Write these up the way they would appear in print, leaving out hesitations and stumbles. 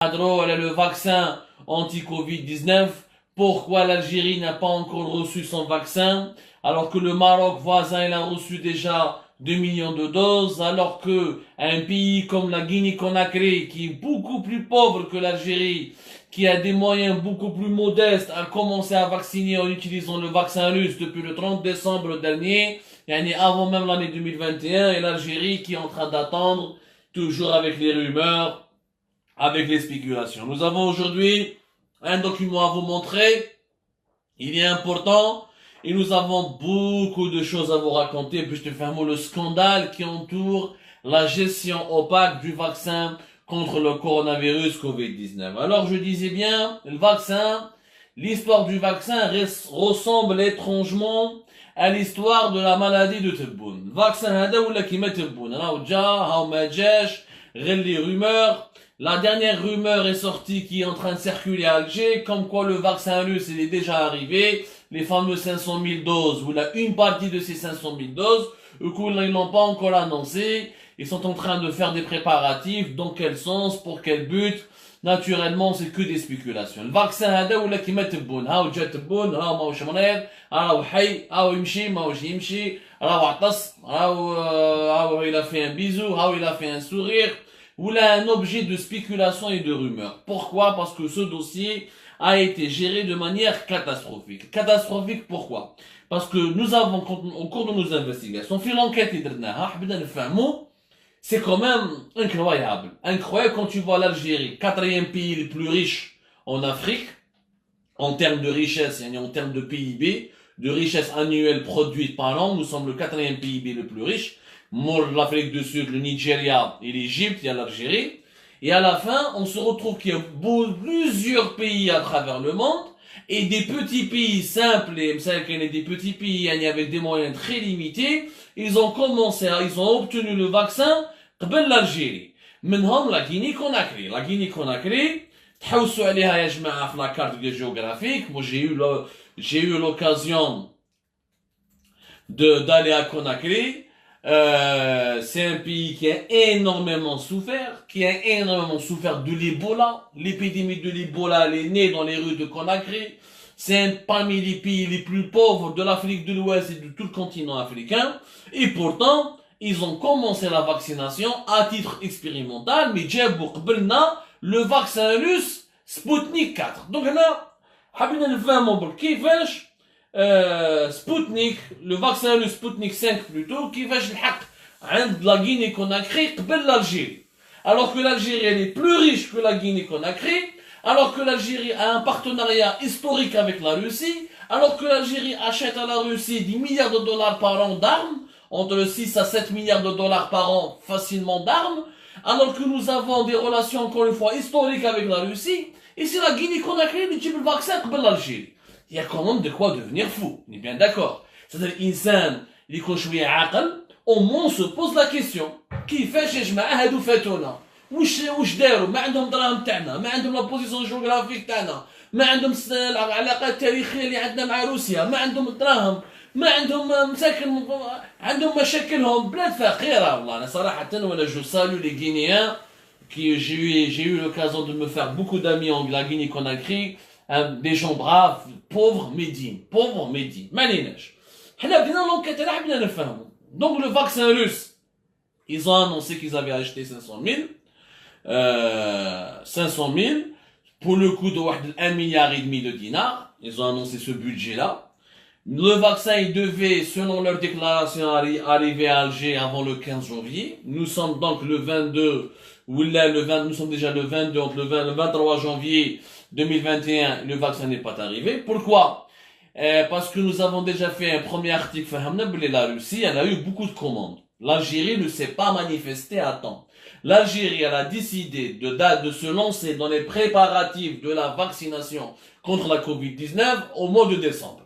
Le vaccin anti-Covid-19, pourquoi l'Algérie n'a pas encore reçu son vaccin, alors que le Maroc voisin il a reçu déjà 2 millions de doses, alors que un pays comme la Guinée-Conakry, qui est beaucoup plus pauvre que l'Algérie, qui a des moyens beaucoup plus modestes, a commencé à vacciner en utilisant le vaccin russe depuis le 30 décembre dernier, et avant même l'année 2021, et l'Algérie qui est en train d'attendre, toujours avec les rumeurs, avec les spéculations. Nous avons aujourd'hui un document à vous montrer. Il est important et nous avons beaucoup de choses à vous raconter puisque vraiment le scandale qui entoure la gestion opaque du vaccin contre le coronavirus Covid-19. Alors je disais bien, le vaccin, l'histoire du vaccin ressemble étrangement à l'histoire de la maladie de Tebboune. Le vaccin هذا ولا كيما تبون راهو جا هاو ما جاش غير les rumeurs. La dernière rumeur est sortie qui est en train de circuler à Alger, comme quoi le vaccin russe il est déjà arrivé, les fameux 500 000 doses, ou là une partie de ces 500 000 doses, ils n'ont pas encore annoncé, ils sont en train de faire des préparatifs, dans quel sens, pour quel but, naturellement c'est que des spéculations. Le vaccin هذا ولا كيما تبون هاو جا تبون هاو ماهوش مريض راهو حي هاو يمشي ماهوش يمشي راهو عطس راهو il a fait un bisou هاو il a fait un sourire ou là un objet de spéculation et de rumeur. Pourquoi? Parce que ce dossier a été géré de manière catastrophique. Catastrophique pourquoi? Parce que nous avons, au cours de nos investigations, fait l'enquête c'est quand même incroyable. Incroyable quand tu vois l'Algérie, quatrième pays le plus riche en Afrique, en termes de richesse, en termes de PIB, de richesse annuelle produite par an, nous sommes le quatrième PIB le plus riche. L'Afrique du Sud, le Nigeria et l'Égypte, il y a l'Algérie. Et à la fin, on se retrouve qu'il y a plusieurs pays à travers le monde et des petits pays simples, et des petits pays avec des moyens très limités, ils ont obtenu le vaccin قبل l'Algérie. منهم la Guinée-Conakry. La Guinée-Conakry, تحوسوا عليها يا جماعة في la carte géographique. Moi, j'ai eu l'occasion d'aller à Conakry. C'est un pays qui a énormément souffert, de l'Ebola. L'épidémie de l'Ebola, elle est née dans les rues de Conakry. C'est parmi les pays les plus pauvres de l'Afrique de l'Ouest et de tout le continent africain. Et pourtant, ils ont commencé la vaccination à titre expérimental, mais جابوا قبلنا le vaccin russe Sputnik 4. Donc là, حابين نفهموا كيفاش Sputnik, le vaccin le Sputnik 5 plutôt, qui va de la Guinée-Conakry قبل l'Algérie. Alors que l'Algérie elle est plus riche que la Guinée-Conakry, alors que l'Algérie a un partenariat historique avec la Russie, alors que l'Algérie achète à la Russie 10 milliards de dollars par an d'armes, entre 6 à 7 milliards de dollars par an facilement d'armes, alors que nous avons des relations encore une fois historiques avec la Russie, et c'est la Guinée-Conakry qui type le vaccin قبل l'Algérie. Il y a quand même de quoi devenir fou. On est bien d'accord. C'est-à-dire, l'insan, il يكون شوية عاقل, au moins on se pose la question. كيفاش يا جماعة هادو فاتونا؟ وش داروا؟ ما عندهم دراهم تاعنا، ما عندهم لا بوزيسيون جيوغرافيك تاعنا، ما عندهم العلاقات التاريخية اللي عندنا مع روسيا، ما عندهم الدراهم، ما عندهم مساكن، عندهم مشاكلهم، بلاد فقيرة والله. أنا صراحة وأنا جو salue les Guinéens qui j'ai eu l'occasion de me faire beaucoup d'amis en la Guinée-Conakry. Des gens braves, pauvres, mais dignes. Malinage. Donc le vaccin russe, ils ont annoncé qu'ils avaient acheté 500 000. 500 000 pour le coût de 1,5 milliard de dinars. Ils ont annoncé ce budget-là. Le vaccin, il devait, selon leur déclaration, arriver à Alger avant le 15 janvier. Nous sommes donc le 22, nous sommes déjà le 22, entre le 23 janvier 2021, le vaccin n'est pas arrivé. Pourquoi? Parce que nous avons déjà fait un premier article, la Russie, elle a eu beaucoup de commandes. L'Algérie ne s'est pas manifestée à temps. L'Algérie, elle a décidé de se lancer dans les préparatifs de la vaccination contre la Covid-19 au mois de décembre.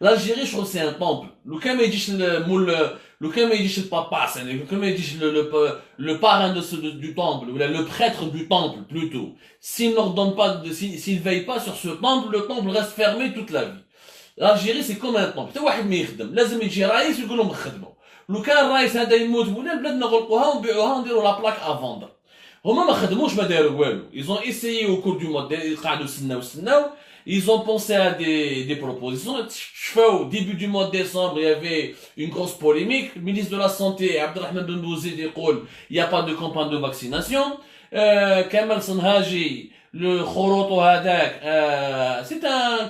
L'Algérie, je trouve, c'est un temple. Le parrain du temple, ou le prêtre du temple, plutôt. S'il n'ordonne pas, s'il veille pas sur ce temple, le temple reste fermé toute la vie. L'Algérie, c'est comme un temple. لو كان الرئيس هذا يموت ولا البلاد نغلقوها ونبيعوها ونديروا لا بلاك افوندر. هما ما خدموش ما داروا والو. Ils ont essayé au cours du mois قعدوا سناو. Ils ont pensé à des propositions. Au début du mois de décembre, il y avait une grosse polémique. Le ministre de la Santé, Abdelrahman Ben Bouzid, dit il n'y a pas de campagne de vaccination. Kamal Sanhaji, le Khoroto Hadak, c'est un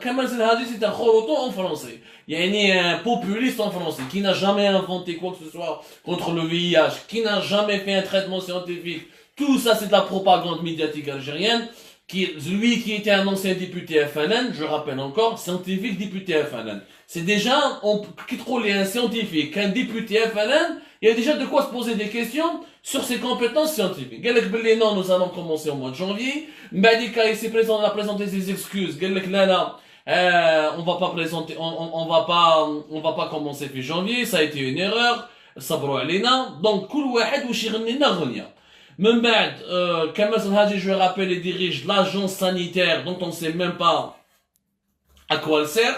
Kamal Sanhaji, c'est un Khoroto en français. Il y a un populiste en français qui n'a jamais inventé quoi que ce soit contre le VIH, qui n'a jamais fait un traitement scientifique. Tout ça, c'est de la propagande médiatique algérienne. Lui qui était un ancien député FLN, je rappelle encore, scientifique député FLN. C'est déjà, qui trop un scientifique, un député FLN, il y a déjà de quoi se poser des questions sur ses compétences scientifiques. Galek non, nous allons commencer au mois de janvier. Mbadika, il s'est présenté, a présenté ses excuses. Galek Lala, on va pas présenter, on va pas commencer fin janvier, ça a été une erreur. Sabro Alena. Donc, kul wahed ou shirnina ghnia. Même Kamal Sanhaji, je le rappelle, il dirige l'agence sanitaire dont on ne sait même pas à quoi elle sert.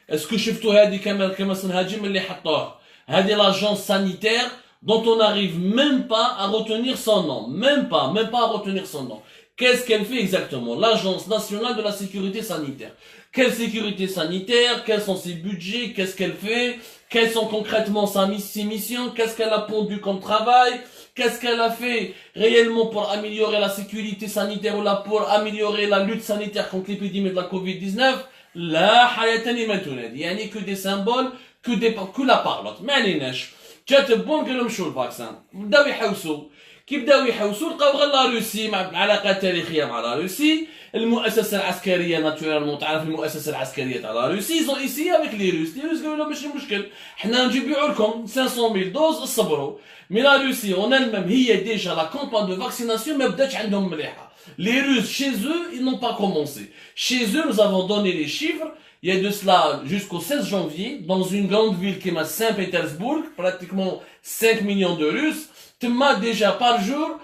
Est-ce que شفتوا هذه Kamal Sanhaji من اللي حطوها؟ هذه l'agence sanitaire dont on n'arrive même pas à retenir son nom. Même pas à retenir son nom. Qu'est-ce qu'elle fait exactement? L'agence nationale de la sécurité sanitaire. Quelle sécurité sanitaire? Quels sont ses budgets? Qu'est-ce qu'elle fait? Quelles sont concrètement ses missions? Qu'est-ce qu'elle a pondu comme travail? Qu'est-ce qu'elle a fait réellement pour améliorer la sécurité sanitaire ou pour améliorer la lutte sanitaire contre l'épidémie de la Covid-19? La hayatani matunadi. Yani que des symboles, que la parlotte. Mais عليناش. كاتبون قالوا مشوا الفاكسان. بداو يحوسوا. كي بداو يحوسوا لقاو غير لا روسي مع علاقات تاريخيه مع لا روسي. المؤسسه العسكريه ناتورالمون تعرف المؤسسه العسكريه تاع لا روسي ils ont essayé avec les Russes قالوا لهم ماشي مشكل حنا نجيبوا لكم 500,000 دوز اصبروا مي لا روسي اون elle-même هي ديجا لا كامبان دو فاكسيناسيون ما بداتش عندهم مليحه. Les Russes chez eux ils n'ont pas commencé. Chez eux nous avons donné les chiffres. Il y a de cela jusqu'au 16 janvier dans une grande ville qui est Saint-Pétersbourg, pratiquement 5 millions de Russes. Tellement déjà par jour,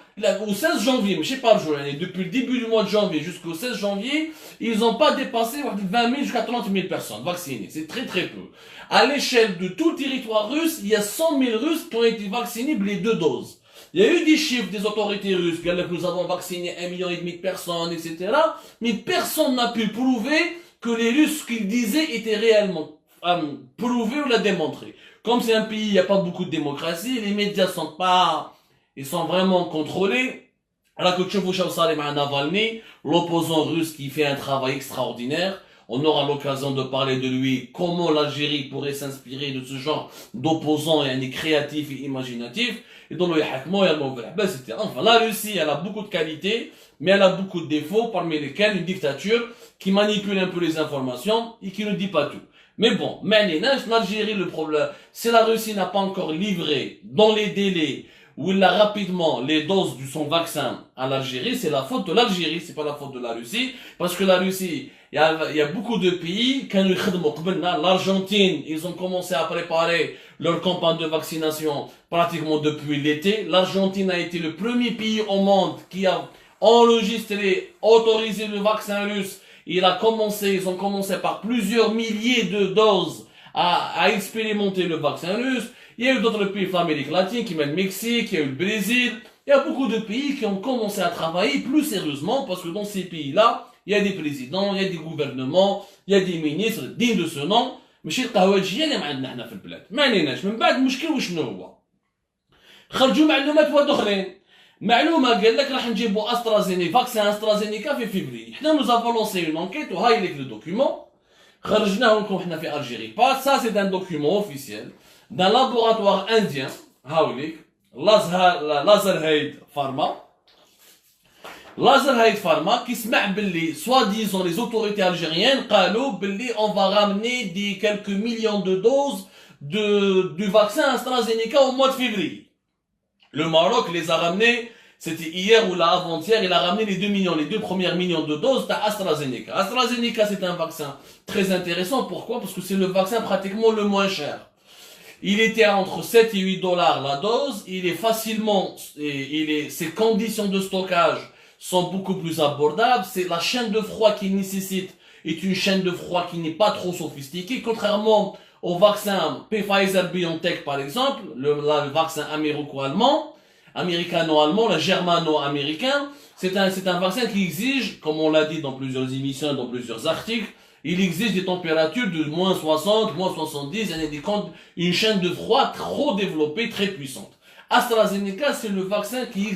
au 16 janvier, mais je sais par jour, depuis le début du mois de janvier jusqu'au 16 janvier, ils n'ont pas dépassé 20 000 jusqu'à 30 000 personnes vaccinées. C'est très très peu. À l'échelle de tout le territoire russe, il y a 100 000 Russes qui ont été vaccinés les 2 doses. Il y a eu des chiffres des autorités russes, que nous avons vacciné 1,5 million de personnes, etc. Mais personne n'a pu prouver que les Russes, ce qu'ils disaient, étaient réellement prouvés ou la démontrés. Comme c'est un pays, il n'y a pas beaucoup de démocratie, les médias ils sont vraiment contrôlés. Alors que Navalny, l'opposant russe qui fait un travail extraordinaire, on aura l'occasion de parler de lui, comment l'Algérie pourrait s'inspirer de ce genre d'opposants créatifs et imaginatifs. Et donc, enfin, la Russie, elle a beaucoup de qualités, mais elle a beaucoup de défauts, parmi lesquels une dictature qui manipule un peu les informations et qui ne dit pas tout. Mais bon, l'Algérie, le problème, c'est la Russie n'a pas encore livré dans les délais où il a rapidement les doses de son vaccin à l'Algérie, c'est la faute de l'Algérie, c'est pas la faute de la Russie, parce que la Russie, il y a beaucoup de pays, l'Argentine, ils ont commencé à préparer leur campagne de vaccination pratiquement depuis l'été. L'Argentine a été le premier pays au monde qui a enregistré, autorisé le vaccin russe. Ils ont commencé par plusieurs milliers de doses à expérimenter le vaccin russe. Il y a eu d'autres pays de l'Amérique latine, qui met le Mexique, il y a eu le Brésil. Il y a beaucoup de pays qui ont commencé à travailler plus sérieusement parce que dans ces pays-là, il y a des présidents, il y a des gouvernements, il y a des ministres dignes de ce nom. ماشي القهوجيه اللي ما عندنا حنا في البلاد ما عليناش من بعد المشكل وشنو هو خرجوا معلومات واحد اخرين معلومه قال لك راح نجيبوا فاكسين استرازينيكا في فيفري حنا نو افون لونسي اون انكيت وهاي لك لو دوكيومون خرجناه لكم حنا في الجيري با سا سي دان دوكيومون اوفيسيال دان لابوراتوار انديان هاوليك لازرهيد Pharma qui سمع باللي soi-disant les autorités algériennes قالوا باللي on va ramener des quelques millions de doses du vaccin AstraZeneca au mois de février. Le Maroc les a ramenés, c'était hier ou là avant-hier, il a ramené les 2 premiers millions de doses d'AstraZeneca. AstraZeneca c'est un vaccin très intéressant, pourquoi? Parce que c'est le vaccin pratiquement le moins cher. Il était entre 7 et 8 dollars la dose, il est facilement, ses conditions de stockage sont beaucoup plus abordables. C'est la chaîne de froid qu'il nécessite est une chaîne de froid qui n'est pas trop sophistiquée, contrairement au vaccin Pfizer-BioNTech par exemple, le vaccin américano-allemand, le germano-américain. C'est un vaccin qui exige, comme on l'a dit dans plusieurs émissions, dans plusieurs articles, il exige des températures de moins 60, moins 70, indiquant une chaîne de froid trop développée, très puissante. AstraZeneca, c'est le vaccin qui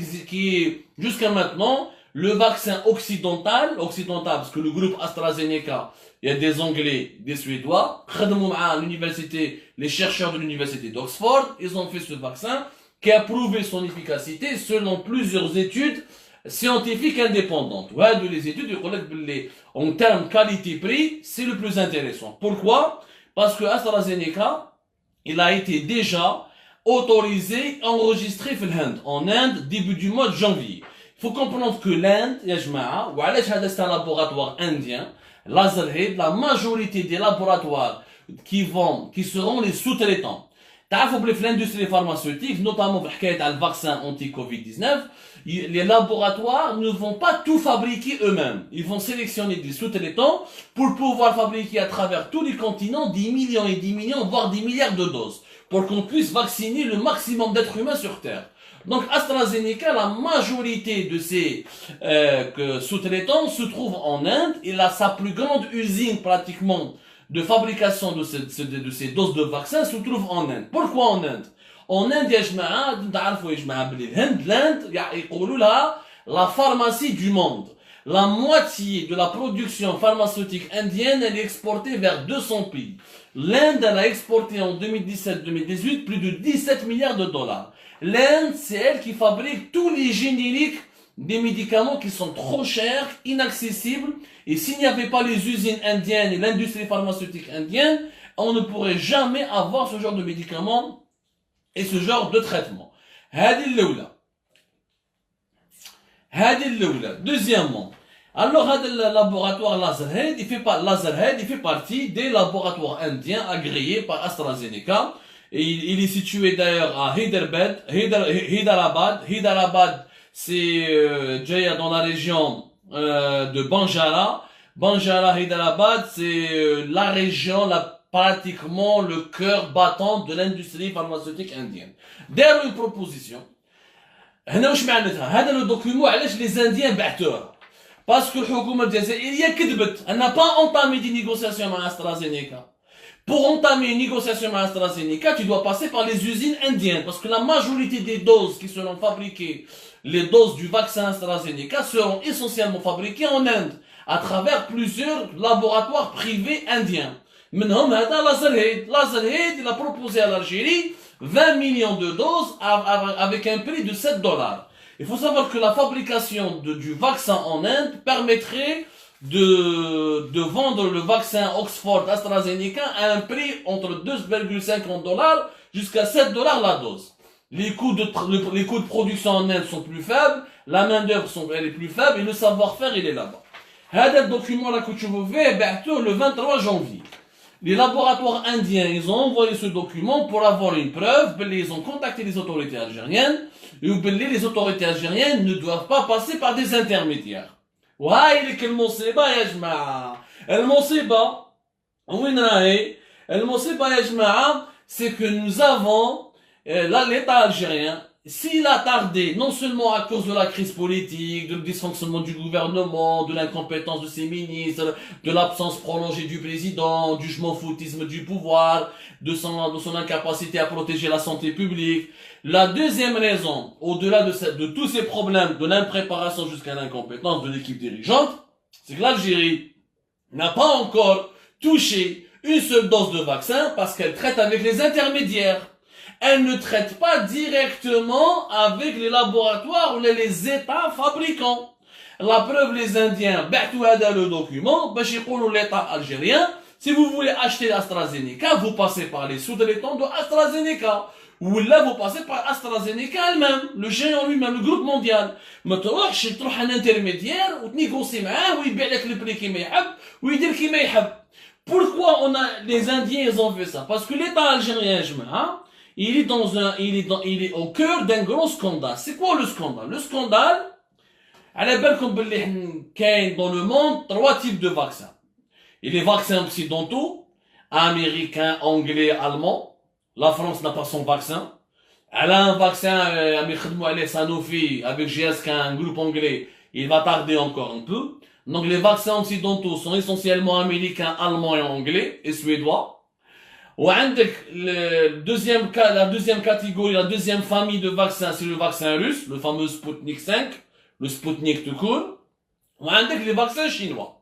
est, jusqu'à maintenant, le vaccin occidental, parce que le groupe AstraZeneca, il y a des Anglais, des Suédois, à l'université, les chercheurs de l'université d'Oxford, ils ont fait ce vaccin qui a prouvé son efficacité selon plusieurs études scientifiques indépendantes. Ouais, de les études, en termes qualité-prix, c'est le plus intéressant. Pourquoi? Parce que AstraZeneca, il a été déjà autorisé, enregistré en Inde, début du mois de janvier. Il faut comprendre que l'Inde, c'est un laboratoire indien, Lazarhead, la majorité des laboratoires qui seront les sous-traitants. Pour l'industrie pharmaceutique, notamment pour le vaccin anti-Covid-19, les laboratoires ne vont pas tout fabriquer eux-mêmes. Ils vont sélectionner des sous-traitants pour pouvoir fabriquer à travers tous les continents 10 millions et 10 millions, voire 10 milliards de doses, pour qu'on puisse vacciner le maximum d'êtres humains sur Terre. Donc AstraZeneca, la majorité de ces sous-traitants se trouve en Inde. Il a sa plus grande usine pratiquement de fabrication de ces doses de vaccins se trouve en Inde. Pourquoi en Inde? En Inde, l'Inde, la pharmacie du monde. La moitié de la production pharmaceutique indienne, elle est exportée vers 200 pays. L'Inde, elle a exporté en 2017-2018 plus de 17 milliards de dollars. L'Inde, c'est elle qui fabrique tous les génériques des médicaments qui sont trop chers, inaccessibles. Et s'il n'y avait pas les usines indiennes et l'industrie pharmaceutique indienne, on ne pourrait jamais avoir ce genre de médicaments et ce genre de traitement. Deuxièmement, alors le laboratoire Lazarhead, il fait partie des laboratoires indiens agréés par AstraZeneca. Et il est situé d'ailleurs à Hyderabad. Hyderabad, c'est dans la région de Banjara. Banjara, Hyderabad, c'est la région, pratiquement le cœur battant de l'industrie pharmaceutique indienne. D'ailleurs, une proposition. هذا le document, les Indiens بعتوه. Parce que الحكومة الجزائرية كذبت. Elle n'a pas entamé des négociations avec AstraZeneca. Pour entamer une négociation avec AstraZeneca, tu dois passer par les usines indiennes. Parce que la majorité des doses qui seront fabriquées, les doses du vaccin AstraZeneca, seront essentiellement fabriquées en Inde, à travers plusieurs laboratoires privés indiens. Maintenant, Lazarhead, il a proposé à l'Algérie 20 millions de doses avec un prix de 7 dollars. Il faut savoir que la fabrication du vaccin en Inde permettrait de vendre le vaccin Oxford AstraZeneca à un prix entre 2,50 dollars jusqu'à 7 dollars la dose. Les coûts de production en Inde sont plus faibles, la main d'œuvre est plus faible et le savoir-faire il est là-bas. هذا document là que tu veux voir, le 23 janvier. Les laboratoires indiens, ils ont envoyé ce document pour avoir une preuve, ils ont contacté les autorités algériennes, et les autorités algériennes ne doivent pas passer par des intermédiaires. وهاي المصيبة يا جماعة. المصيبة وين راهي؟ المصيبة يا جماعة c'est que nous avons l'État algérien. S'il a tardé, non seulement à cause de la crise politique, du dysfonctionnement du gouvernement, de l'incompétence de ses ministres, de l'absence prolongée du président, du foutisme du pouvoir, de son incapacité à protéger la santé publique. La deuxième raison, au-delà de tous ces problèmes, de l'impréparation jusqu'à l'incompétence de l'équipe dirigeante, c'est que l'Algérie n'a pas encore touché une seule dose de vaccin parce qu'elle traite avec les intermédiaires. Elle ne traite pas directement avec les laboratoires ou les États fabricants. La preuve, les Indiens, le document, l'État algérien, si vous voulez acheter AstraZeneca, vous passez par les sous-traitants de AstraZeneca. Ou là, vous passez par AstraZeneca elle-même, le géant lui-même, le groupe mondial. ما تروحش تروح un intermédiaire ou négocier معاه ويبيع لك le prix كيما يحب ويدير كيما يحب. Pourquoi les Indiens, ils ont fait ça? Parce que l'État algérien, il est au cœur d'un gros scandale. C'est quoi le scandale? Le scandale, à la belle comme dans le monde, 3 types de vaccins. Il y a les vaccins occidentaux, américain, anglais, allemand. La France n'a pas son vaccin. Elle a un vaccin, Sanofi, avec GSK, un groupe anglais. Il va tarder encore un peu. Donc les vaccins occidentaux sont essentiellement américains, allemands et anglais, et suédois. وعندك la deuxième catégorie, la deuxième famille de vaccins, c'est le vaccin russe, le fameux Sputnik 5, le Sputnik tout court. وعندك les vaccins chinois.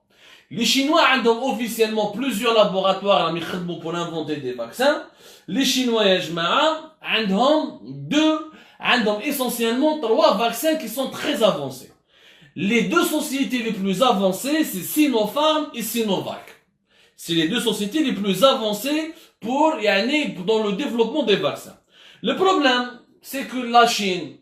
Les Chinois ont officiellement plusieurs laboratoires pour inventer des vaccins. Les Chinois, ont essentiellement 3 vaccins qui sont très avancés. Les 2 sociétés les plus avancées, c'est Sinopharm et Sinovac. C'est les 2 sociétés les plus avancées dans le développement des vaccins. Le problème, c'est que la Chine,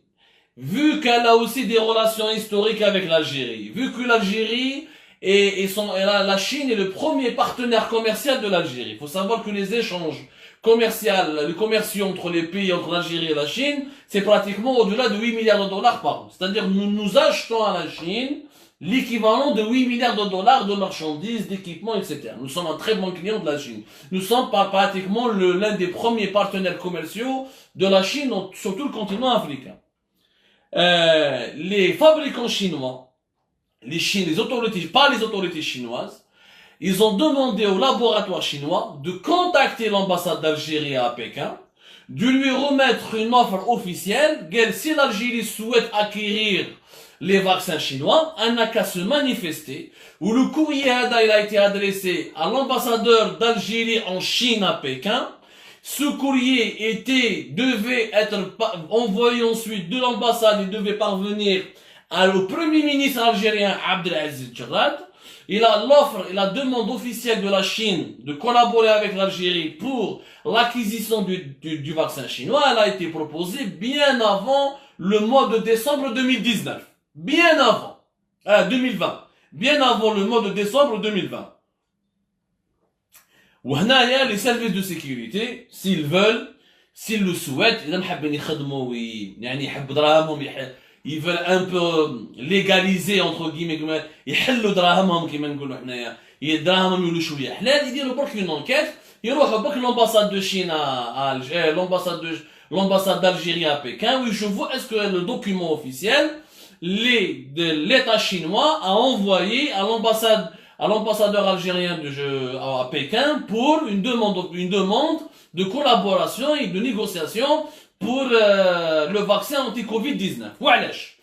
vu qu'elle a aussi des relations historiques avec l'Algérie, vu que l'Algérie la Chine est le premier partenaire commercial de l'Algérie. Il faut savoir que les échanges commerciaux entre les pays, entre l'Algérie et la Chine, c'est pratiquement au-delà de 8 milliards de dollars par an. C'est-à-dire, nous achetons à la Chine l'équivalent de 8 milliards de dollars de marchandises, d'équipements, etc. Nous sommes un très bon client de la Chine. Nous sommes pratiquement l'un des premiers partenaires commerciaux de la Chine sur tout le continent africain. Les fabricants chinois, les autorités chinoises, ils ont demandé au laboratoire chinois de contacter l'ambassade d'Algérie à Pékin, de lui remettre une offre officielle, si l'Algérie souhaite acquérir les vaccins chinois, on n'a qu'à se manifester, où le courrier il a été adressé à l'ambassadeur d'Algérie en Chine à Pékin. Ce courrier devait être envoyé ensuite de l'ambassade, il devait parvenir au premier ministre algérien Abdelaziz Tchirad. La demande officielle de la Chine de collaborer avec l'Algérie pour l'acquisition du vaccin chinois, elle a été proposée bien avant le mois de décembre 2019. Bien avant. 2020. Bien avant le mois de décembre 2020. وهنايا les services de sécurité, s'ils veulent, s'ils le souhaitent, ils veulent un peu légaliser entre guillemets يحلوا دراهمهم كيما نقولوا حنايا دراهمهم يولوا شويه حلال يديروا برك une enquête يروحوا برك l'ambassade de Chine l'ambassade d'Algérie à Pékin où je vois est-ce que le document officiel de l'État chinois a envoyé à l'ambassadeur algérien à Pékin pour une demande de collaboration et de négociation pour le vaccin anti-Covid-19. وعلاش؟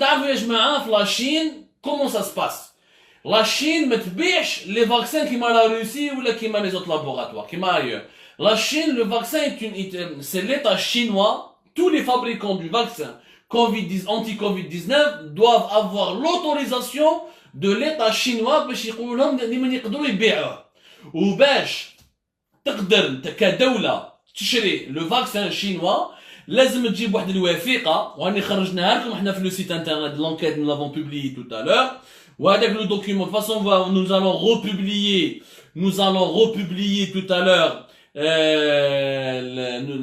تعرفوا يا جماعة في la Chine comment ça se passe? La Chine ما تبيعش les vaccins كيما la Russie ou كيما les autres laboratoires كيما ailleurs. La Chine, le vaccin c'est l'État chinois, tous les fabricants du vaccin anti-Covid-19 doivent avoir l'autorisation de l'État chinois باش يقولوا لهم لمن يقدروا يبيعوه. وباش تقدر كدولة تشري le vaccin chinois لازم تجيب واحد الوثيقة وهاني خرجناها لكم احنا في le site internet de l'enquête, nous l'avons publié tout à l'heure. وهذاك le document de toute façon nous allons republier tout à l'heure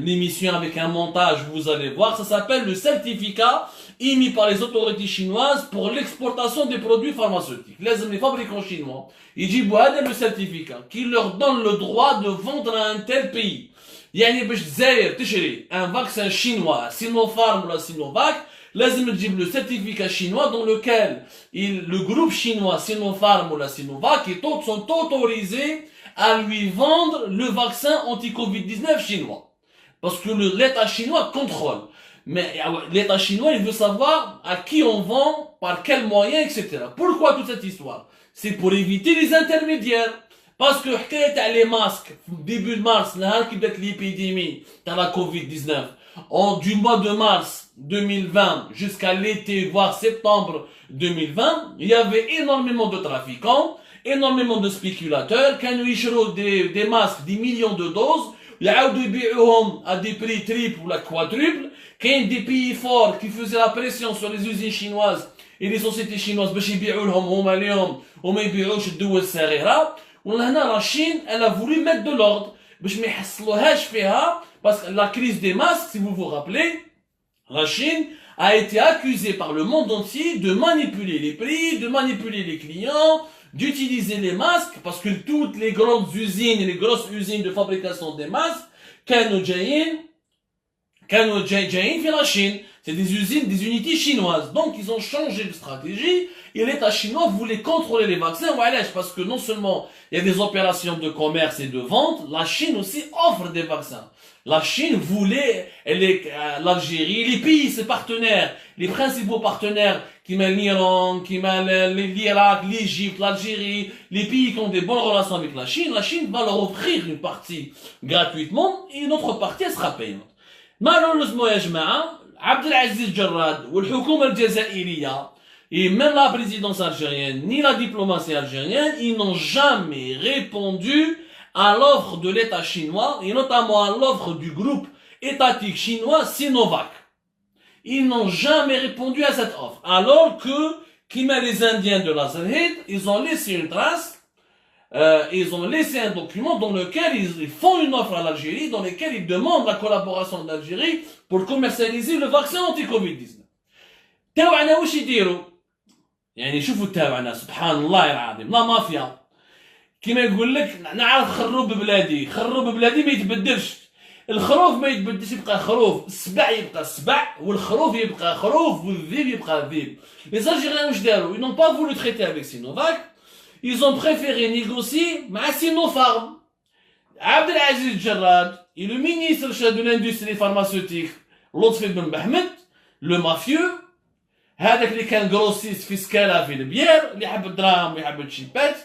l'émission avec un montage, vous allez voir, ça s'appelle le certificat émis par les autorités chinoises pour l'exportation des produits pharmaceutiques. Les fabricants chinois, ils disent le certificat qui leur donne le droit de vendre à un tel pays. يعني باش تزاير تشري un vaccin chinois, Sinopharm ou la Sinovac, لازم تجيب le certificat chinois dans lequel le groupe chinois Sinopharm ou la Sinovac sont autorisés à lui vendre le vaccin anti-Covid-19 chinois. Parce que l'État chinois contrôle. Mais l'État chinois, il veut savoir à qui on vend, par quels moyens, etc. Pourquoi toute cette histoire? C'est pour éviter les intermédiaires. Parce que les masques, début de mars, l'épidémie de la Covid-19, du mois de mars 2020 jusqu'à l'été, voire septembre 2020, il y avait énormément de trafiquants, énormément de spéculateurs, qui ont eu des masques, des millions de doses, يعاودوا يبيعوهم à des prix triples ou la quadruple. كاين des pays forts qui faisaient la pression sur les usines chinoises et les sociétés chinoises باش يبيعوا لهم هما اليوم وما يبيعوش الدول الصغيره. وهنا la Chine, elle a voulu mettre de l'ordre باش ما يحصلوهاش فيها, parce que la crise des masques, si vous vous rappelez, la Chine a été accusée par le monde entier de manipuler les prix, de manipuler les clients, d'utiliser les masques, parce que toutes les grandes usines, les grosses usines de fabrication des masques, كانوا جايين في la Chine. C'est des usines, des unités chinoises. Donc, ils ont changé de stratégie. Et l'État chinois voulait contrôler les vaccins. Voilà, parce que non seulement il y a des opérations de commerce et de vente, la Chine aussi offre des vaccins. La Chine voulait, l'Algérie, les pays, ses partenaires, les principaux partenaires, qui mettent l'Iran, qui mettent l'Irak, l'Égypte, l'Algérie, les pays qui ont des bonnes relations avec la Chine va leur offrir une partie gratuitement et une autre partie, elle sera payante. Malheureusement, يا جماعة, Abdelaziz Jarrad ou الحكومة الجزائرية et même la présidence algérienne ni la diplomatie algérienne, ils n'ont jamais répondu à l'offre de l'État chinois et notamment à l'offre du groupe étatique chinois Sinovac. Ils n'ont jamais répondu à cette offre. Alors que, les Indiens de l'Azalhid, ils ont laissé une trace, ils ont laissé un document dans lequel ils font une offre à l'Algérie, dans lequel ils demandent la collaboration de l'Algérie pour commercialiser le vaccin anti-Covid-19. تاوعنا واش يديروا؟ يعني شوفوا تاوعنا سبحان الله العظيم لا مافيا كيما يقول لك نعرف خروب بلادي ما يتبدلش الخروف ما يتبدلش يبقى خروف السبع يبقى السبع والخروف يبقى خروف والذيب يبقى ذيب les Algériens واش داروا ils n'ont pas voulu traiter avec Sinovac ils ont préféré négocier مع Sinopharm Abdelaziz Jarrad et le ministre de l'industrie pharmaceutique Lotfi Ben Mohamed le mafieux هذاك اللي كان grossiste في سكالا في البير اللي يحب الدراهم ويحب الشيبات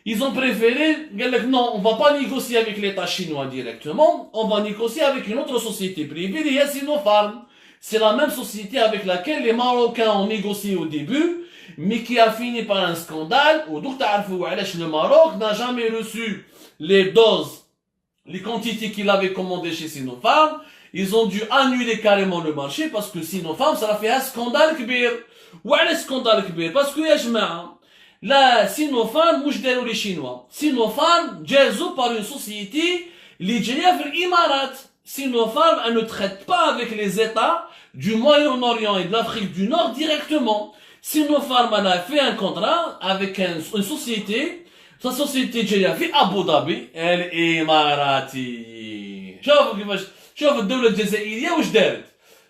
ils ont préféré قال لك non on va pas négocier avec l'État chinois directement on va négocier avec une autre société privée il y a Sinopharm c'est la même société avec laquelle les Marocains ont négocié au début mais qui a fini par un scandale ودوك تعرفوا علاش le Maroc n'a jamais reçu les doses les quantités qu'il avait commandées chez Sinopharm. Ils ont dû annuler carrément le marché parce que Sinopharm, ça a fait un scandale كبير. وعلى scandale كبير parce que يا جماعة لا Sinopharm مش داروا les Chinois. Sinopharm جازوا par une société اللي جاية في الإمارات. Sinopharm elle ne traite pas avec les États du Moyen-Orient et de l'Afrique du Nord directement. Sinopharm elle a fait un contrat avec une société. Sa société جاية في أبو ظبي الإماراتي. شوفوا كيفاش شوف الدولة الجزائرية واش دارت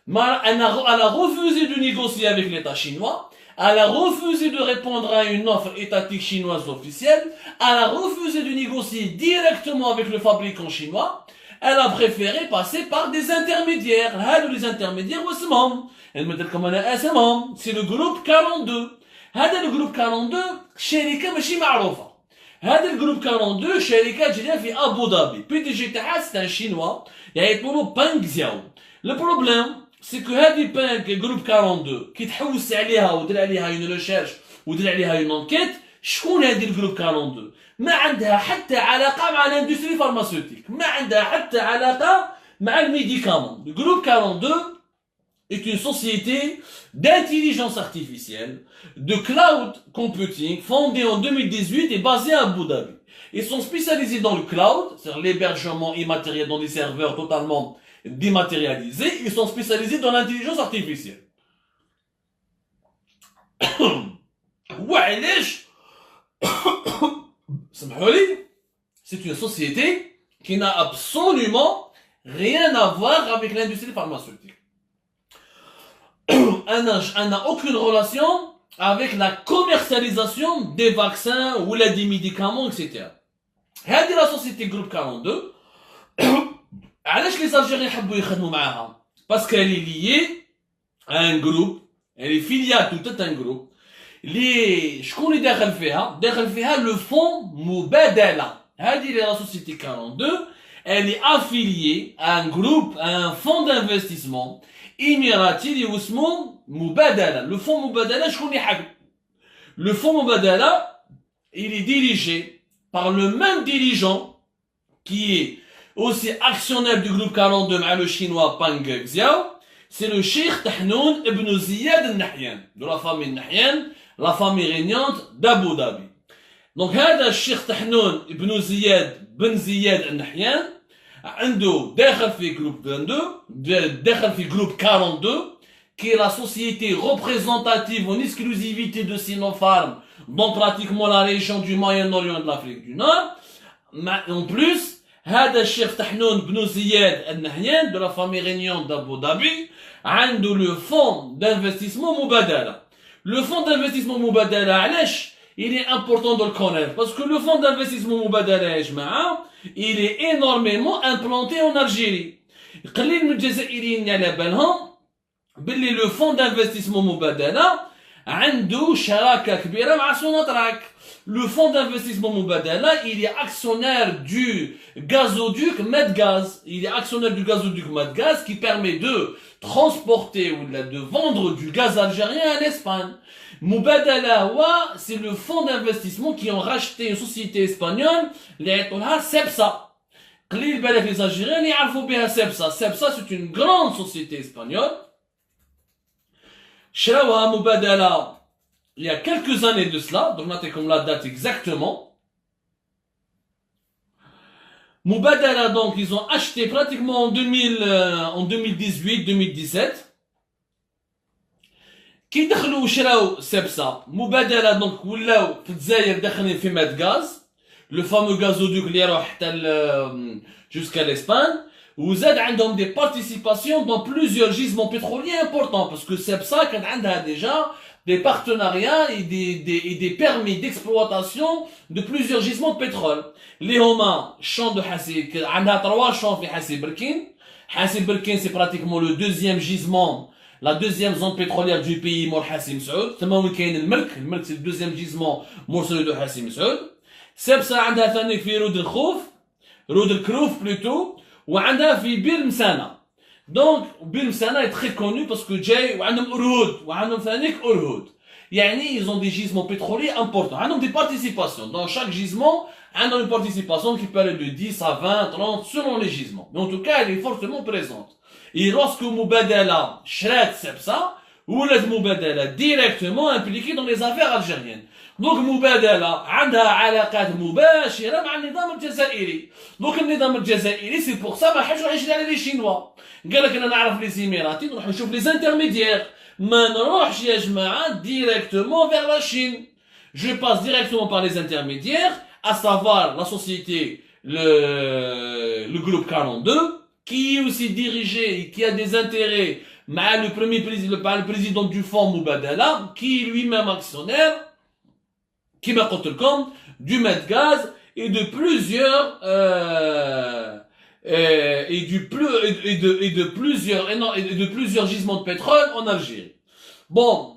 elle a refusé de négocier avec l'État chinois elle a refusé de répondre à une offre étatique chinoise officielle elle a refusé de négocier directement avec le fabricant chinois elle a préféré passer par des intermédiaires هادو les intermédiaires واسمهم نمدلكم انا اسمهم c'est le groupe 42 هذا le groupe 42 شركة ماشي معروفة هذا الجروب 42 شركة جاية في ابو ظبي بي دي جي تاعها سي ان شينوا يعيطولو بانك زياو لو بروبليم سي كو هادي بانك جروب 42 كي تحوس عليها ودير عليها اون ريشيرش ودير عليها اون انكيت شكون هادي الجروب 42 ما عندها حتى علاقة مع الاندستري فارماسيوتيك ما عندها حتى علاقة مع الميديكامون الجروب 42 est une société d'intelligence artificielle, de cloud computing, fondée en 2018 et basée à Abu Dhabi. Ils sont spécialisés dans le cloud, c'est-à-dire l'hébergement immatériel dans des serveurs totalement dématérialisés. Ils sont spécialisés dans l'intelligence artificielle. C'est une société qui n'a absolument rien à voir avec l'industrie pharmaceutique. Elle n'a aucune relation avec la commercialisation des vaccins ou des médicaments, etc. هذه la société groupe 42 علاش les Algériens يحبوا يخدموا معاها parce qu'elle est liée à un groupe elle est filiale tout un groupe اللي شكون اللي داخل فيها le fonds مبادلة هذه la société 42 elle est affiliée à un groupe à un fonds d'investissement émirati اللي اسمه مبادلة le fonds مبادلة شكون يحكم le fonds مبادلة il est dirigé par le même dirigeant qui est aussi actionnaire du groupe 42 مع le chinois Pang Xiao c'est le Cheikh Tahnoun ibn Ziyad al-Nahyan de la famille Nahyan la famille régnante d'Abu Dhabi donc هذا الشيخ تحنون ابن زياد بن زياد النحيان عنده داخل في groupe 22 داخل في groupe 42 qui est la société représentative en exclusivité de Sinopharm dans pratiquement la région du Moyen-Orient et de l'Afrique du Nord. En plus, هذا الشيخ تحنون بن زياد النهيان de la famille régnante d'Abu Dhabi عنده le fonds d'investissement مبادلة. Le fonds d'investissement مبادلة علاش il est important de le connaître parce que le fonds d'investissement مبادلة يا جماعة il est énormément implanté en Algérie. قليل من الجزائريين على بالهم باللي le fonds d'investissement مبادلة عنده شراكة كبيرة مع سوناتراك. Le fonds d'investissement Mubadala, il est actionnaire du gazoduc Medgaz. Il est actionnaire du gazoduc Medgaz qui permet de transporter ou de vendre du gaz algérien à l'Espagne. Mubadala, c'est le fonds d'investissement qui ont racheté une société espagnole, les Cepsa. Les Algériens, ils savent bien Cepsa. Cepsa, c'est une grande société espagnole. Shrawa Mubadala, il y a quelques années de cela, donc notez comme la date exactement. Mubadala, donc, ils ont acheté pratiquement en 2018-2017. Qui دخلوا وشراو سبسا مبادلة donc ولاو في الجزائر داخلين في Medgaz, le fameux gazoduc اللي يروح حتى jusqu'à l'Espagne. وزاد عندهم des participations dans plusieurs gisements pétroliers importants parce que Cepsa كان عندها déjà des partenariats et des permis d'exploitation de plusieurs gisements de pétrole. Les Homa, champ de Hassi, on a 3 champs في Hassi Berkin. Hassi Berkin, c'est pratiquement le deuxième gisement, la deuxième zone pétrolière du pays, mort Hassi Msaoud. تمام كاين الملك c'est le deuxième gisement morcelé de Hassi Msaoud. Cepsa عندها ثاني في رود الكروف plutôt, وعندها في بير مسانة. Donc, بير مسانة est très connu parce que جاي وعندهم أرهود وعندهم ثانيك أرهود. يعني ils ont des gisements pétroliers importants. عندهم des participations. Dans chaque gisement, عندهم une participation qui peut aller de 10 à 20, 30 selon les gisements. Mais en tout cas, elle est fortement présente. Et lorsque Mubadala شرات سبسا, ولات Mubadala directement impliquée dans les affaires algériennes. Donc مبادلة عندها علاقات مباشرة مع النظام الجزائري. Donc النظام الجزائري c'est pour ça ما حاجة يجري على لي شينوا. قال لك انا نعرف لي زيميراتي نروح نشوف لي انترميديير. ما نروحش يا جماعة directement vers la Chine. Je passe directement par les intermédiaires, à savoir la société, le groupe 42, qui est aussi dirigé et qui a des intérêts par le président du fonds Mubadala, qui est lui-même actionnaire, qui m'a compte le compte, du Medgaz et de plusieurs, de plusieurs gisements de pétrole en Algérie. Bon,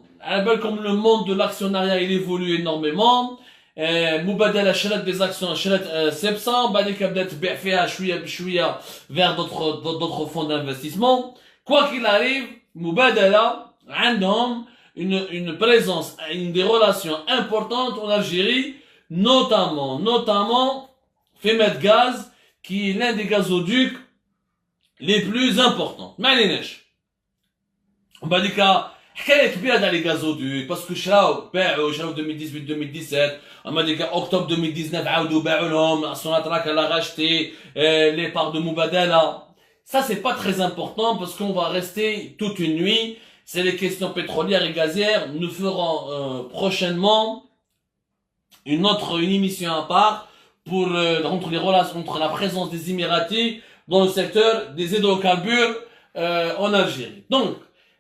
comme le monde de l'actionnariat il évolue énormément, Mubadala شرت des actions, شرت Cepsa, بعدين بدأت تبيع فيها شوية بشوية vers d'autres fonds d'investissement. Quoi qu'il arrive, Mubadala عندهم une présence, des relations importantes en Algérie, notamment fait Medgaz, qui est l'un des gazoducs les plus importants. معليناش. بعديك حكاية كبيرة على les gazoducs, parce que شراو 2018-2017, octobre 2019 عاودوا باعوا لهم, Sonatrach elle a racheté les parts de Mubadala. Ça c'est pas très important parce qu'on va rester toute une nuit. C'est les questions pétrolières et gazières. Nous ferons prochainement une émission à part pour entre les relations, entre la présence des Émiratis dans le secteur des hydrocarbures en Algérie. Donc,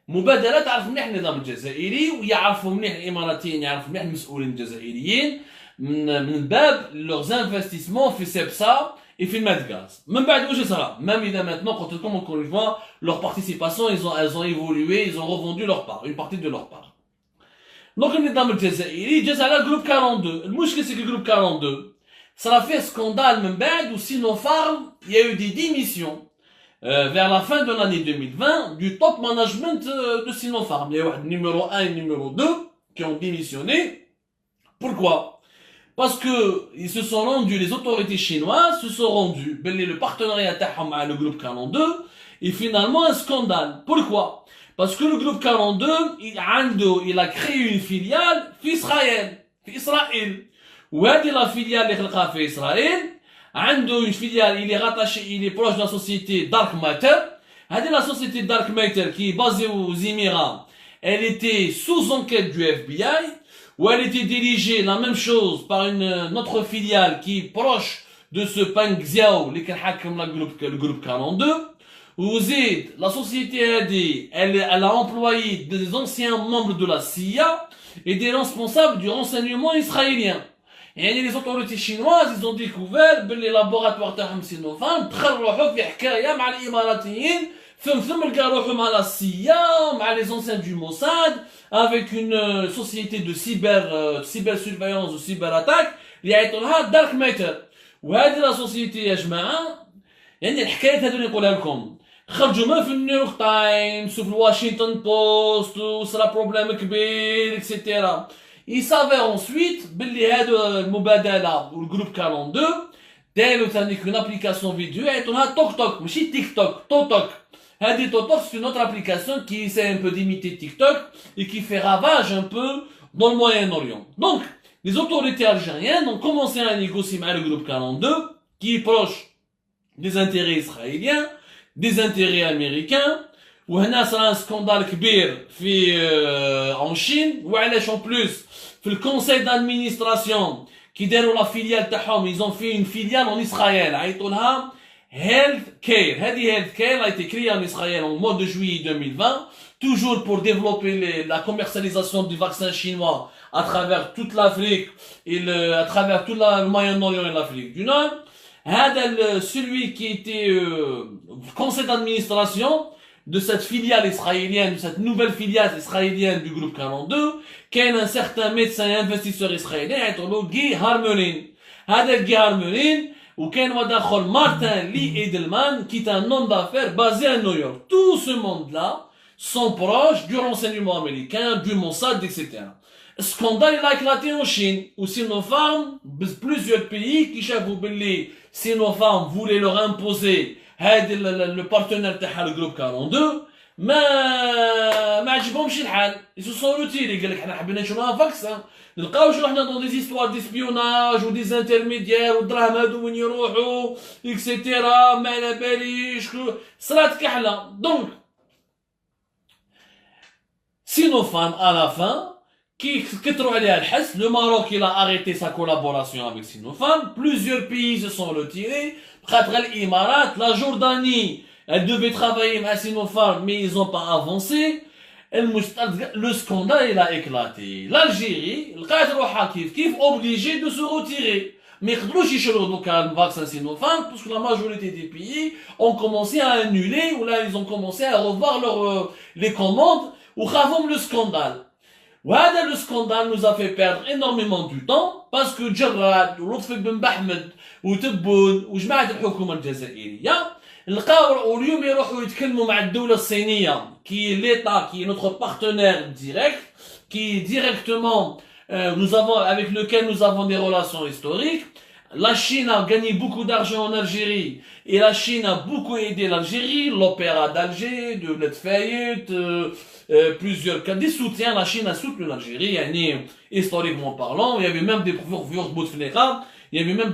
مبادلة تعرف مليح النظام الجزائري ويعرفوا مليح الإماراتيين يعرفوا مليح المسؤولين الجزائريين من باب leurs investissements في سبسا et في Medgaz. من بعد واش صرا même إذا maintenant قلت لكم encore une fois leur participation elles ont évolué, ils ont revendu leur part, une partie de leur part. Donc النظام الجزائري جاز على groupe 42. المشكل c'est que groupe 42 ça a fait scandale من بعد و Sinopharm il y a eu des démissions vers la fin de l'année 2020 du top management de Sinopharm. Il y a eu numéro 1 et numéro 2 qui ont démissionné. Pourquoi? Parce que ils se sont rendus, les autorités chinoises se sont rendues, le partenariat avec le groupe 42, et finalement un scandale. Pourquoi? Parce que le groupe 42, il a créé une filiale Israël. Où est la filiale qui a fait Israël? عنده une filiale, il est rattaché, il est proche de la société Dark Matter. La société Dark Matter qui est basée aux Émirats, elle était sous enquête du FBI. où elle était dirigée, la même chose, par une autre filiale qui est proche de ce Peng Xiao, le groupe 42. Ouzid, la société AD, elle a employé des anciens membres de la CIA et des responsables du renseignement israélien. Et les autorités chinoises, ils ont découvert que les laboratoires de Sinopharm تخرجوا في حكاية مع الإماراتيين ثم لقاو مع la CIA, مع les anciens du Mossad, avec une société de cybersurveillance ou cyberattaque اللي يعيطوا لها دارك ماتر. وهذه لا سوسيتي يا جماعة يعني الحكايات هذو اللي نقولها لكم خرجوا ما في النيويورك تايمز وفي الواشنطن بوست وصرا بروبليم كبير اكسيتيرا. Il s'avère ensuite باللي هادو المبادلة والجروب 42 داروا ثاني une application vidéo يعيطولها توك توك ماشي تيك توك توك. هذه توك توك c'est une autre application qui essaie un peu d'imiter TikTok et qui fait ravage un peu dans le Moyen-Orient. Donc les autorités algériennes ont commencé à négocier avec le groupe 42 qui est proche des intérêts israéliens, des intérêts américains. وهنا صار un scandale كبير en Chine وعلاش en plus في le conseil d'administration qui داروا la filiale تاعهم ils ont fait une filiale en Israël عيطوا لها Health Care. هذه Health Care a été créée en Israël au mois de juillet 2020 toujours pour développer la commercialisation du vaccin chinois à travers toute l'Afrique et à travers tout le Moyen-Orient et l'Afrique du Nord. Celui qui était conseil d'administration de cette filiale israélienne, de cette nouvelle filiale israélienne du groupe 42, qu'est un certain médecin et investisseur israélien, Guy Harmelin. Guy Harmelin, ou qu'un wadachol Martin Lee Edelman, qui est un homme d'affaires basé à New York. Tout ce monde-là sont proches du renseignement américain, du Mossad, etc. Scandale, il a éclaté en Chine, où Sinopharm, plusieurs pays qui savent que Sinopharm voulait leur imposer le partenaire تاعها le groupe 42 ما عجبهمش الحال ils se sont retirés قال لك احنا حبينا نشوفوها فاكسان نلقاوش روحنا dans des histoires d'espionnage ou des intermédiaires والدراهم هادو وين يروحوا اكسيتيرا ما على باليش صرات كحله. Donc Sinopharm à la fin le Maroc il a arrêté sa collaboration avec Sinopharm, plusieurs pays se sont retirés, la Jordanie, elle devait travailler avec Sinopharm mais ils n'ont pas avancé, le scandale il a éclaté. L'Algérie, obligée de se retirer. Mais le vaccin Sinopharm, parce que la majorité des pays ont commencé à annuler, ou là ils ont commencé à revoir les commandes, ou le scandale. وهذا le scandale nous a fait perdre énormément du temps parce que جراد ولطفي بن بحمد وتبون وجماعة الحكومة الجزائرية لقاو اليوم يروحوا يتكلموا مع الدولة الصينية qui est l'État qui est notre partenaire direct qui directement avec lequel nous avons des relations historiques. La Chine a gagné beaucoup d'argent en Algérie et la Chine a beaucoup aidé l'Algérie, l'opéra d'Alger, de Bled Fayet, plusieurs cas, des soutiens. La Chine a soutenu l'Algérie, historiquement parlant. Il y avait même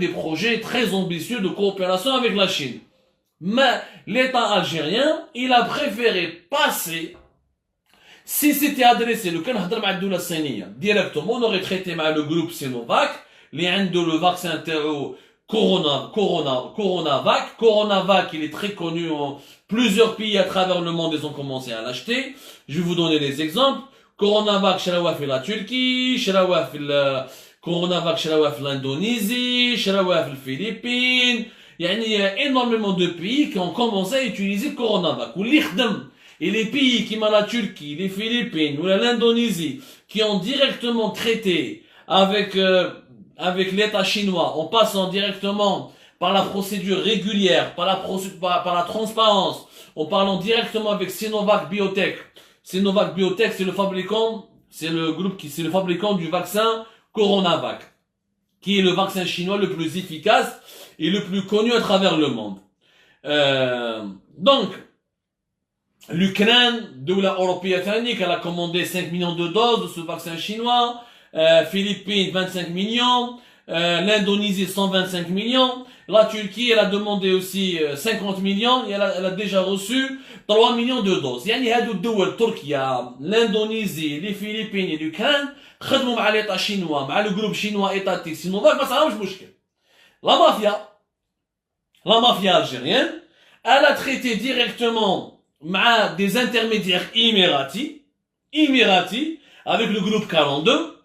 des projets très ambitieux de coopération avec la Chine. Mais l'État algérien, il a préféré passer. Si c'était adressé, directement, on aurait traité avec le groupe Sinovac, le vaccin Coronavac, il est très connu en plusieurs pays à travers le monde, ils ont commencé à l'acheter. Je vais vous donner des exemples. Coronavac, شراوه في la Turquie, Coronavac, شراوه في l'Indonésie, شراوه في Philippines. Il y a énormément de pays qui ont commencé à utiliser Coronavac. Et les pays qui ont la Turquie, les Philippines ou l'Indonésie, qui ont directement traité avec l'État chinois, en passant directement par la procédure régulière, par la transparence, en parlant directement avec Sinovac Biotech. Sinovac Biotech, c'est le fabricant du vaccin Coronavac, qui est le vaccin chinois le plus efficace et le plus connu à travers le monde. Donc, l'Ukraine, doula européenne, elle a commandé 5 millions de doses de ce vaccin chinois. Philippines, 25 millions. l'Indonésie 125 millions, la Turquie elle a demandé aussi 50 millions et elle a déjà reçu 3 millions de doses. يعني هادو الدول تركيا l'Indonésie les Philippines et l'Ukraine خدموا مع l'État chinois مع le groupe chinois étatique Sinovac ما صارش مشكل. La mafia algérienne elle a traité directement مع des intermédiaires émiratis avec le groupe 42.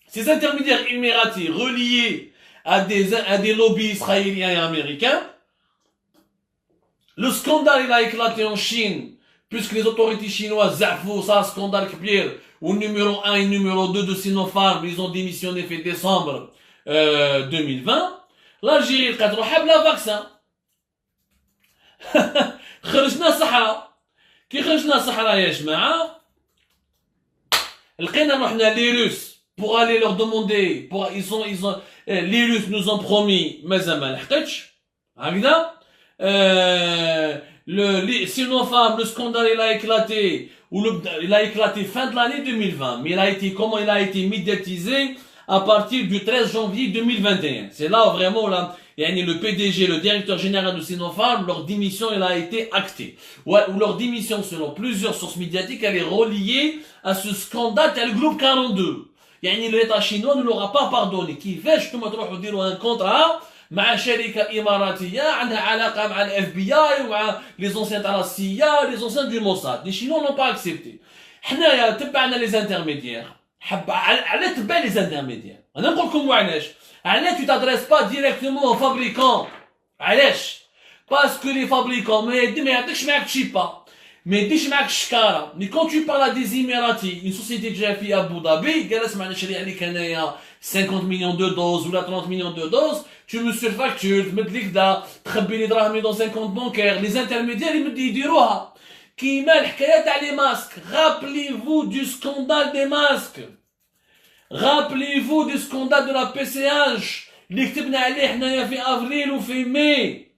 Ces intermédiaires émiratis reliés à des lobbies israéliens et américains. Le scandale il a éclaté en Chine, puisque les autorités chinoises zafou ça scandale kbir, où numéro 1 et numéro 2 de Sinopharm, ils ont démissionné fin décembre 2020. L'Algérie لقات روحها بلا vaccin. خرجنا صحراء. كي خرجنا صحراء يا جماعة لقينا روحنا les Russes pour aller leur demander, les Russes nous ont promis, مازال ما لحقتش هكذا. Le Sinopharm, le scandale il a éclaté, il a éclaté fin de l'année 2020, mais il a été médiatisé à partir du 13 janvier 2021. C'est là vraiment là, le PDG, le directeur général de Sinopharm, leur démission elle a été actée. Ou leur démission selon plusieurs sources médiatiques, elle est reliée à ce scandale, tel le groupe 42. l'État chinois ne l'aura pas pardonné. كيفاش نتوما تروحوا ديروا ان كونترا مع شركه اماراتيه عندها علاقه مع الاف بي اي ومع لي زونسيان تاع السيا لي زونسيان دو موساد. لي شينوا نون با اكسبتي. حنايا تبعنا لي زانترميديير. على تبع لي زانترميديير. انا نقول لكم علاش. علاش tu t'adresses pas directement aux fabricants. علاش؟ باسكو لي فابريكون ما يعطيكش معاك تشيبا. ما يديش معاك الشكاره. مي كون tu parles à des Émiratis, une société déjà في ابو ظبي جالس معنا نشري عليك انايا 50 millions de doses ولا 30 millions de doses, tu me surfactures, تمد لي كدا, تخبي لي دراهمي dans un compte bancaire, les intermédiaires يديروها. كيما الحكايه تاع لي ماسك. Rappelez-vous du scandale des masques. Rappelez-vous du scandale de la PCH اللي كتبنا عليه حنايا في افريل وفي ماي.